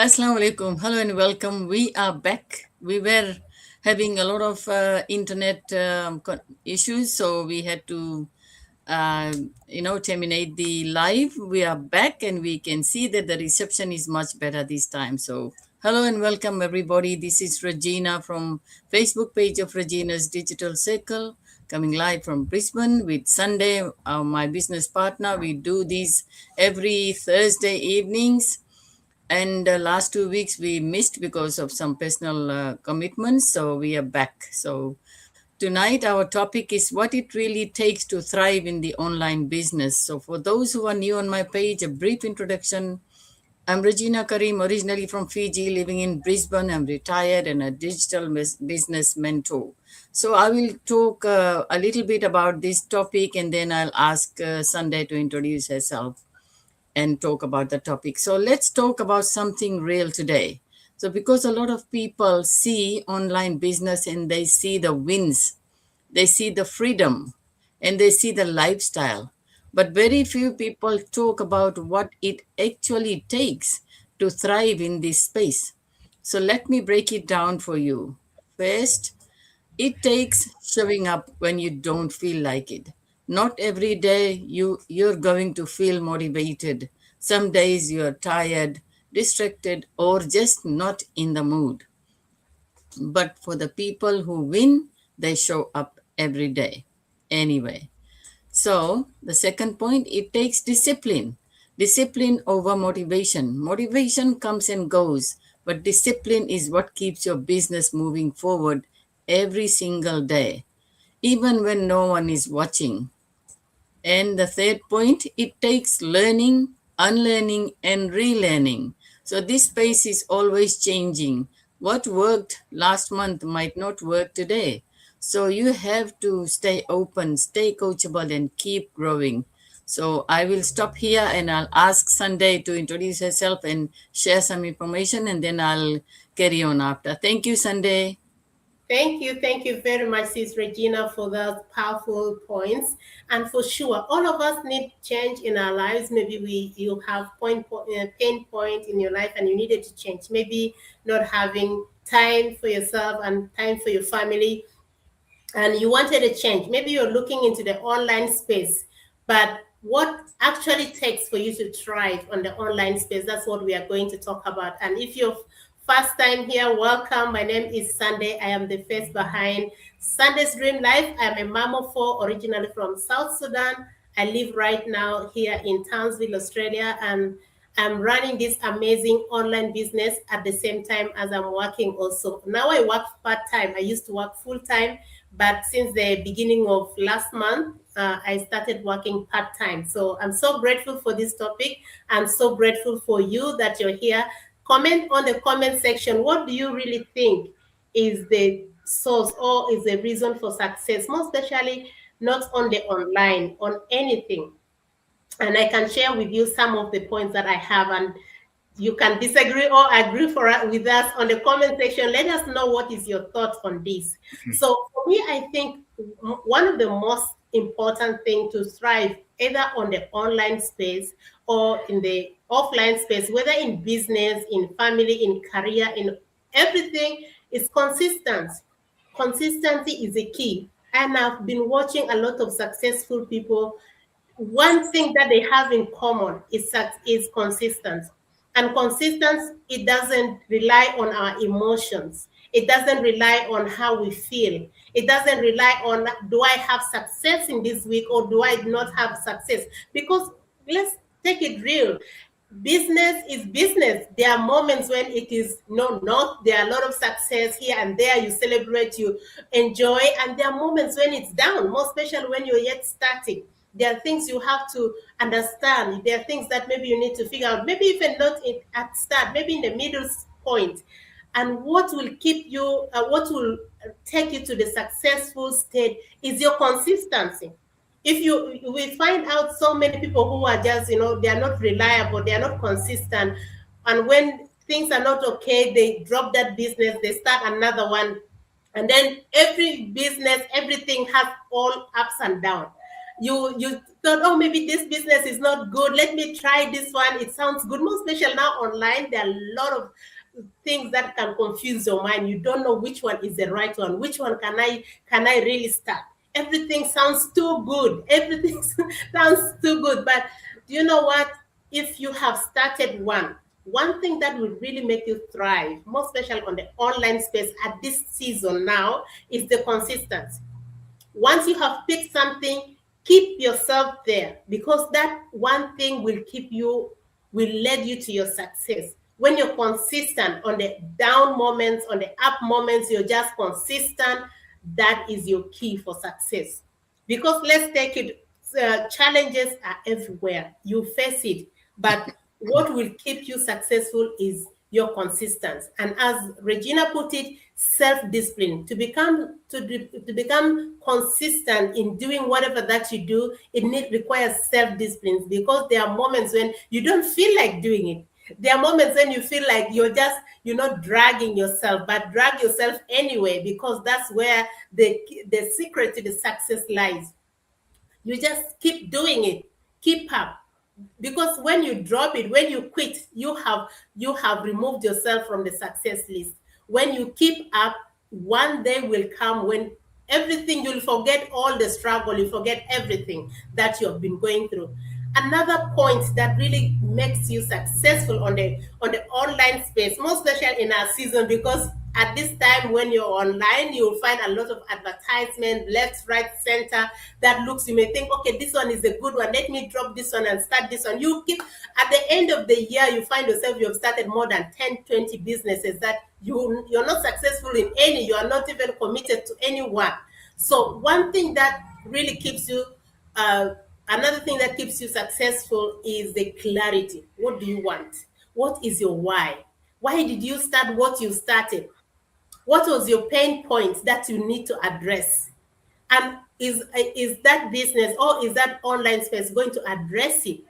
Assalamu alaikum. Hello and welcome. We are back. We were having a lot of internet issues, so we had to, terminate the live. We are back, and we can see that the reception is much better this time. So, hello and welcome, everybody. This is Regina from Facebook page of Regina's Digital Circle, coming live from Brisbane with Sunday, my business partner. We do these every Thursday evenings, and last 2 weeks we missed because of some personal commitments, so we are back. So tonight our topic is what it really takes to thrive in the online business. So for those who are new on my page, a brief introduction. I'm Regina Karim, originally from Fiji, living in Brisbane. I'm retired and a digital business mentor. So I will talk a little bit about this topic, and then I'll ask Sunday to introduce herself and talk about the topic. So let's talk about something real today. So because a lot of people see online business and they see the wins, they see the freedom, and they see the lifestyle, but very few people talk about what it actually takes to thrive in this space. So let me break it down for you. First, it takes showing up when you don't feel like it. Not every day you're going to feel motivated. Some days you're tired, distracted, or just not in the mood. But for the people who win, they show up every day. Anyway, so the second point, it takes discipline. Discipline over motivation. Motivation comes and goes, but discipline is what keeps your business moving forward every single day, even when no one is watching. And the third point, it takes learning, unlearning, and relearning. So this space is always changing. What worked last month might not work today. So you have to stay open, stay coachable, and keep growing. So I will stop here and I'll ask Sunday to introduce herself and share some information, and then I'll carry on after. Thank you, Sunday. Thank you very much, Sis Regina, for those powerful points. And for sure, all of us need change in our lives. Maybe you have pain point in your life, and you needed to change. Maybe not having time for yourself and time for your family, and you wanted a change. Maybe you're looking into the online space, but what actually takes for you to thrive on the online space? That's what we are going to talk about. And if you're first time here, welcome. My name is Sunday. I am the face behind Sunday's Dream Life. I'm a mom of four, originally from South Sudan. I live right now here in Townsville, Australia, and I'm running this amazing online business at the same time as I'm working also. Now I work part-time. I used to work full-time, but since the beginning of last month, I started working part-time. So I'm so grateful for this topic. I'm so grateful for you that you're here. Comment on the comment section. What do you really think is the source or is the reason for success, most especially not on the online, on anything? And I can share with you some of the points that I have, and you can disagree or agree with us on the comment section. Let us know what is your thoughts on this. So for me, I think one of the most important thing to thrive either on the online space or in the offline space, whether in business, in family, in career, in everything, is consistency. Consistency is a key. And I've been watching a lot of successful people. One thing that they have in common is consistency. And consistency, it doesn't rely on our emotions. It doesn't rely on how we feel. It doesn't rely on, do I have success in this week or do I not have success? Because let's take it real. Business is business. There are moments when it is not. There are a lot of success here and there. You celebrate, you enjoy, and there are moments when it's down, more especially when you're yet starting. There are things you have to understand. There are things that maybe you need to figure out. Maybe even not at start. Maybe in the middle point. And what will keep you? What will take you to the successful state is your consistency. If you we find out so many people who are just they are not reliable, they are not consistent, and when things are not okay, they drop that business, they start another one, and then every business, everything has all ups and downs. you thought, oh, maybe this business is not good, let me try this one, it sounds good. Most especially now online, there are a lot of things that can confuse your mind. You don't know which one is the right one, which one can I really start. Everything sounds too good, everything sounds too good. But do you know what? If you have started one thing that will really make you thrive, more especially on the online space at this season now, is the consistency. Once you have picked something, keep yourself there, because that one thing will lead you to your success. When you're consistent on the down moments, on the up moments, you're just consistent. That is your key for success. Because let's take it, challenges are everywhere. You face it, but what will keep you successful is your consistency. And as Regina put it, self-discipline. To become consistent in doing whatever that you do, requires self-discipline, because there are moments when you don't feel like doing it. There are moments when you feel like you're not dragging yourself, but drag yourself anyway, because that's where the secret to the success lies. You just keep doing it, keep up, because when you drop it, when you quit, you have removed yourself from the success list. When you keep up, one day will come when everything, you'll forget all the struggle, you forget everything that you have been going through. Another point that really makes you successful on the online space, most especially in our season, because at this time when you're online, you'll find a lot of advertisement left, right, center, that looks, you may think, okay, this one is a good one, let me drop this one and start this one. You keep, at the end of the year, you find yourself, you have started more than 10, 20 businesses that you're not successful in any, you are not even committed to any one. So one thing that really keeps you, uh, another thing that keeps you successful is the clarity. What do you want? What is your why? Why did you start what you started? What was your pain point that you need to address? And is that business or is that online space going to address it?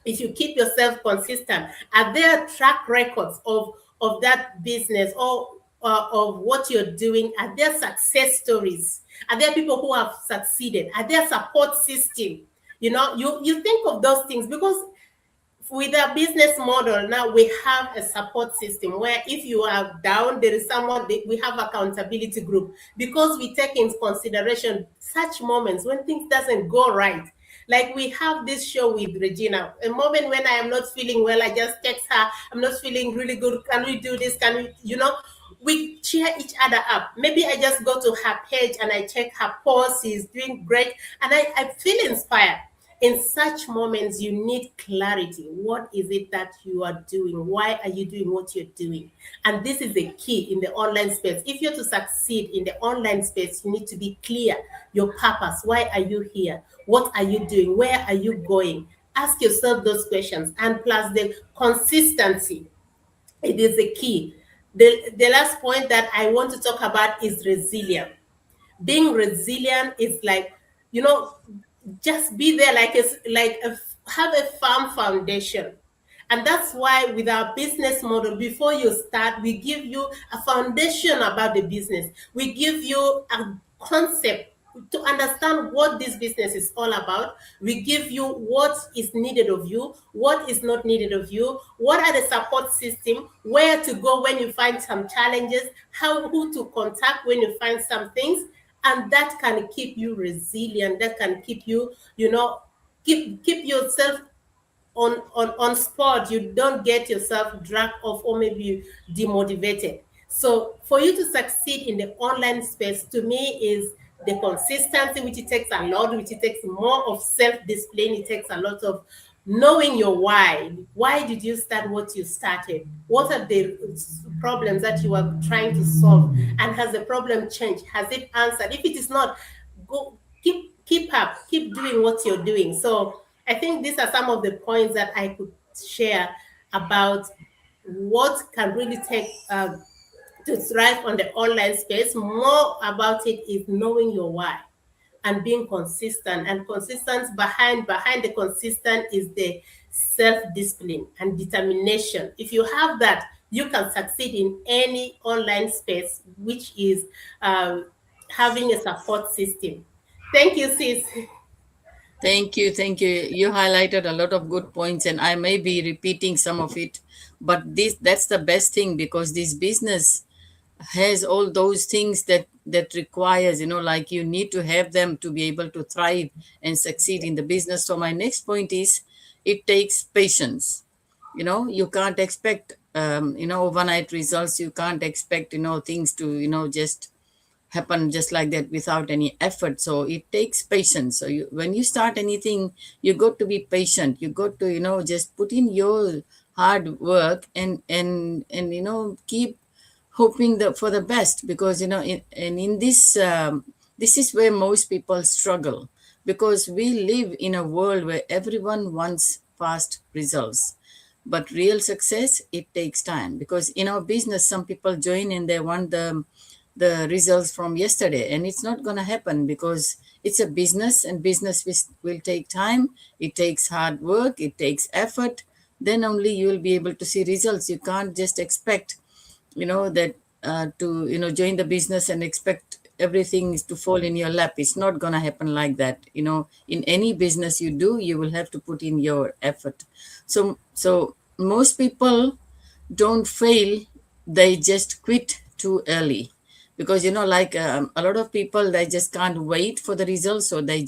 If you keep yourself consistent, are there track records of that business, or of what you're doing? Are there success stories? Are there people who have succeeded? Are there support system? You think of those things, because with our business model now, we have a support system where if you are down, there is someone, we have accountability group, because we take into consideration such moments when things doesn't go right. Like we have this show with Regina, a moment when I am not feeling well, I just text her, I'm not feeling really good, can we do this, can we, we cheer each other up. Maybe I just go to her page and I check her post, she's doing great, and I feel inspired. In such moments, you need clarity. What is it that you are doing? Why are you doing what you're doing? And this is the key in the online space. If you're to succeed in the online space, you need to be clear. Your purpose. Why are you here? What are you doing? Where are you going? Ask yourself those questions. And plus the consistency. It is the key. The last point that I want to talk about is resilience. Being resilient is like, you know just be there, have a firm foundation. And that's why with our business model, before you start, we give you a foundation about the business. We give you a concept to understand what this business is all about. We give you what is needed of you, what is not needed of you, what are the support system, where to go when you find some challenges, who to contact when you find some things. And that can keep you resilient, that can keep you, keep yourself on spot. You don't get yourself dragged off or maybe demotivated. So for you to succeed in the online space, to me, is the consistency, which it takes a lot, which it takes more of self-discipline. It takes a lot of knowing your why did you start what you started, what are the problems that you are trying to solve, and has the problem changed, has it answered? If it is not, go, keep up, keep doing what you're doing. So I think these are some of the points that I could share about what can really take, to thrive on the online space. More about it is knowing your why and being consistent. And consistent, behind the consistent is the self-discipline and determination. If you have that, you can succeed in any online space, which is, having a support system. Thank you, sis. Thank you. Thank you. You highlighted a lot of good points, and I may be repeating some of it, but that's the best thing because this business has all those things that requires, like you need to have them to be able to thrive and succeed in the business. So my next point is it takes patience. You can't expect overnight results. You can't expect things to just happen just like that without any effort. So it takes patience. So when you start anything, you got to be patient. You got to just put in your hard work and keep hoping for the best, because in this this is where most people struggle, because we live in a world where everyone wants fast results. But real success, it takes time, because in our business some people join and they want the results from yesterday, and it's not going to happen, because it's a business, and business will take time. It takes hard work, it takes effort. Then only you will be able to see results. You can't just expect that to join the business and expect everything is to fall in your lap. It's not going to happen like that. In any business you do, you will have to put in your effort. So most people don't fail, they just quit too early, because like a lot of people, they just can't wait for the results, so they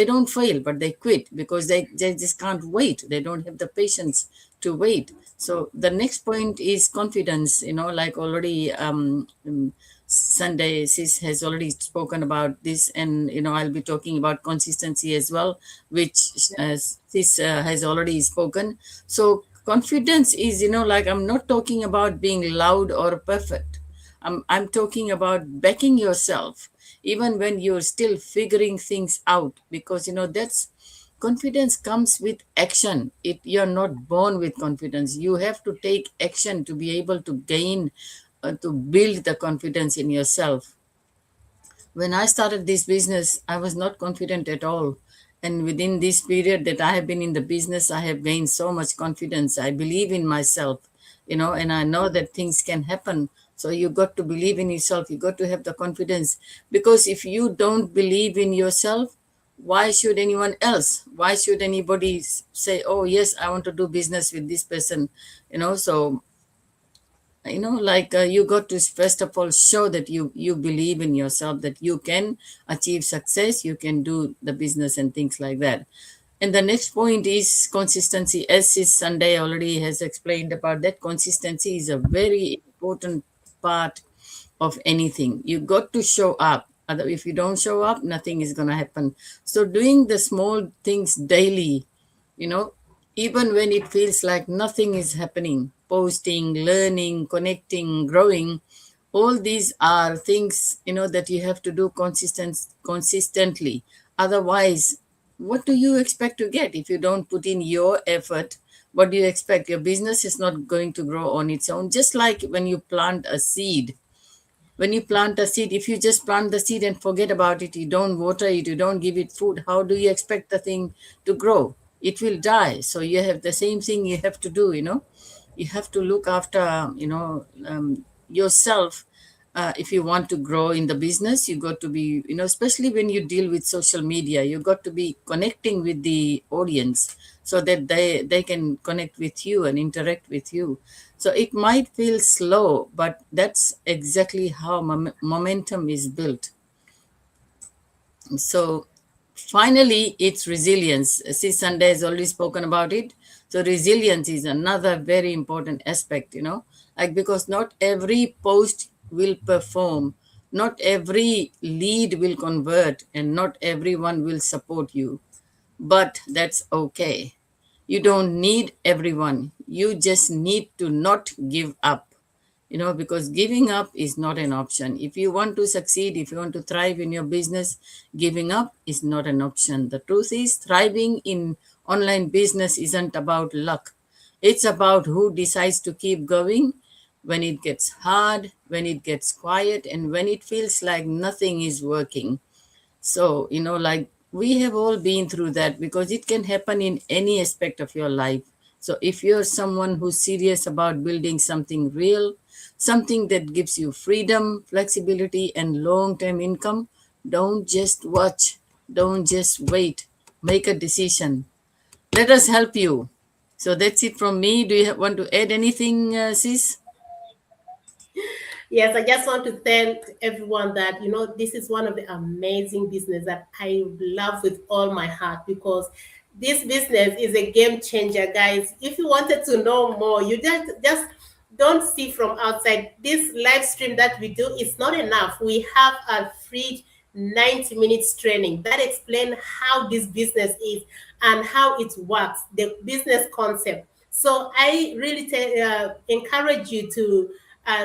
don't fail, but they quit because they just can't wait. They don't have the patience to wait. So the next point is confidence. Like already Sunday sis has already spoken about this, and I'll be talking about consistency as well, which sis has already spoken. So confidence is, like, I'm not talking about being loud or perfect. I'm talking about backing yourself even when you're still figuring things out, because that's confidence comes with action. You're not born with confidence. You have to take action to be able to gain, to build the confidence in yourself. When I started this business, I was not confident at all. And within this period that I have been in the business, I have gained so much confidence. I believe in myself, and I know that things can happen. So you got to believe in yourself. You got to have the confidence, because if you don't believe in yourself, why should anyone else? Why should anybody say, "Oh yes, I want to do business with this person"? So like you got to first of all show that you believe in yourself, that you can achieve success, you can do the business and things like that. And the next point is consistency. As is Sunday already has explained about that, consistency is a very important part of anything. You got to show up. If you don't show up, nothing is going to happen. So doing the small things daily, you know even when it feels like nothing is happening, posting, learning, connecting, growing, all these are things that you have to do consistently. Otherwise, what do you expect to get if you don't put in your effort? What do you expect? Your business is not going to grow on its own. Just like when you plant a seed, if you just plant the seed and forget about it, you don't water it, you don't give it food, how do you expect the thing to grow? It will die. So you have the same thing you have to do. You have to look after yourself. If you want to grow in the business, you got to be, especially when you deal with social media, you got to be connecting with the audience, so that they can connect with you and interact with you. So it might feel slow, but that's exactly how momentum is built. So finally, it's resilience. See, Sunday has already spoken about it. So resilience is another very important aspect, like, because not every post will perform, not every lead will convert, and not everyone will support you. But that's okay. You don't need everyone. You just need to not give up, because giving up is not an option. If you want to succeed, if you want to thrive in your business, giving up is not an option. The truth is, thriving in online business isn't about luck. It's about who decides to keep going when it gets hard, when it gets quiet, and when it feels like nothing is working. So, like, we have all been through that, because it can happen in any aspect of your life. So, if you're someone who's serious about building something real, something that gives you freedom, flexibility, and long term income, don't just watch, don't just wait. make a decision. Let us help you. So that's it from me. Do you want to add anything, sis? Yes, I just want to tell everyone that this is one of the amazing business that I love with all my heart, because this business is a game changer, guys. If you wanted to know more, you just don't see from outside. This live stream that we do is not enough. We have a free 90 minutes training that explain how this business is and how it works, the business concept. So I really encourage you to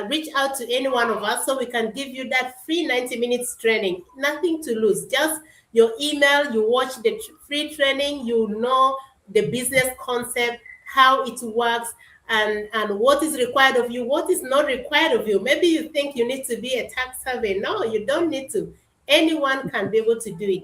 reach out to any one of us so we can give you that free 90 minutes training. Nothing to lose. Just your email, you watch the free training, you know the business concept, how it works, and what is required of you, what is not required of you. Maybe you think you need to be a tax survey. No, you don't need to. Anyone can be able to do it.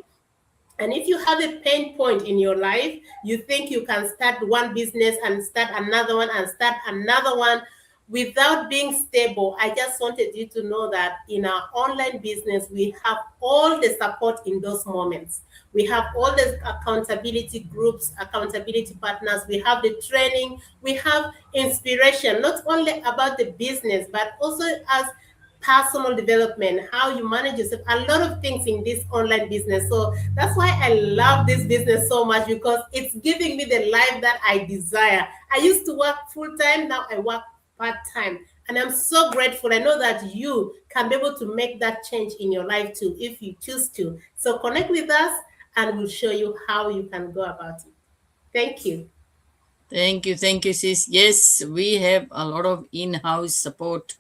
And if you have a pain point in your life, you think you can start one business and start another one and start another one without being stable. I just wanted you to know that in our online business, we have all the support in those moments. We have all the accountability groups, accountability partners. We have the training. We have inspiration, not only about the business, but also as personal development, how you manage yourself, a lot of things in this online business. So that's why I love this business so much, because it's giving me the life that I desire. I used to work full time, now I work part time. And I'm so grateful. I know that you can be able to make that change in your life too, if you choose to. So connect with us and we'll show you how you can go about it. Thank you. Thank you, sis. Yes, we have a lot of in-house support,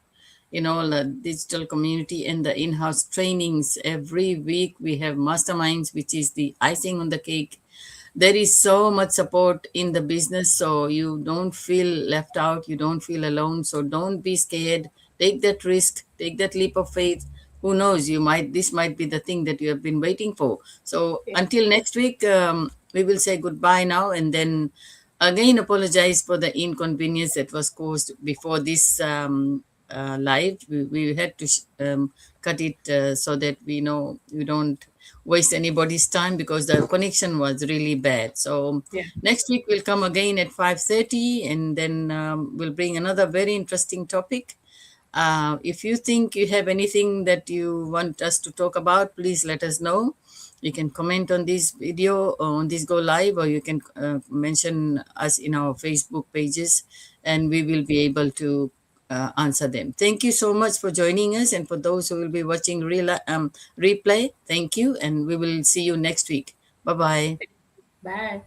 the digital community and the in-house trainings. Every week we have masterminds, which is the icing on the cake. There is so much support in the business, so you don't feel left out, you don't feel alone. So don't be scared. Take that risk, take that leap of faith. Who knows, this might be the thing that you have been waiting for. So Yeah. until next week, we will say goodbye now, and then again apologize for the inconvenience that was caused before this live. We had to cut it so that we know we don't waste anybody's time, because the connection was really bad. So Yeah. next week we'll come again at 5:30, and then we'll bring another very interesting topic. If you think you have anything that you want us to talk about, please let us know. You can comment on this video or on this go live, or you can mention us in our Facebook pages, and we will be able to answer them. Thank you so much for joining us, and for those who will be watching replay, thank you, and we will see you next week. Bye bye. Bye.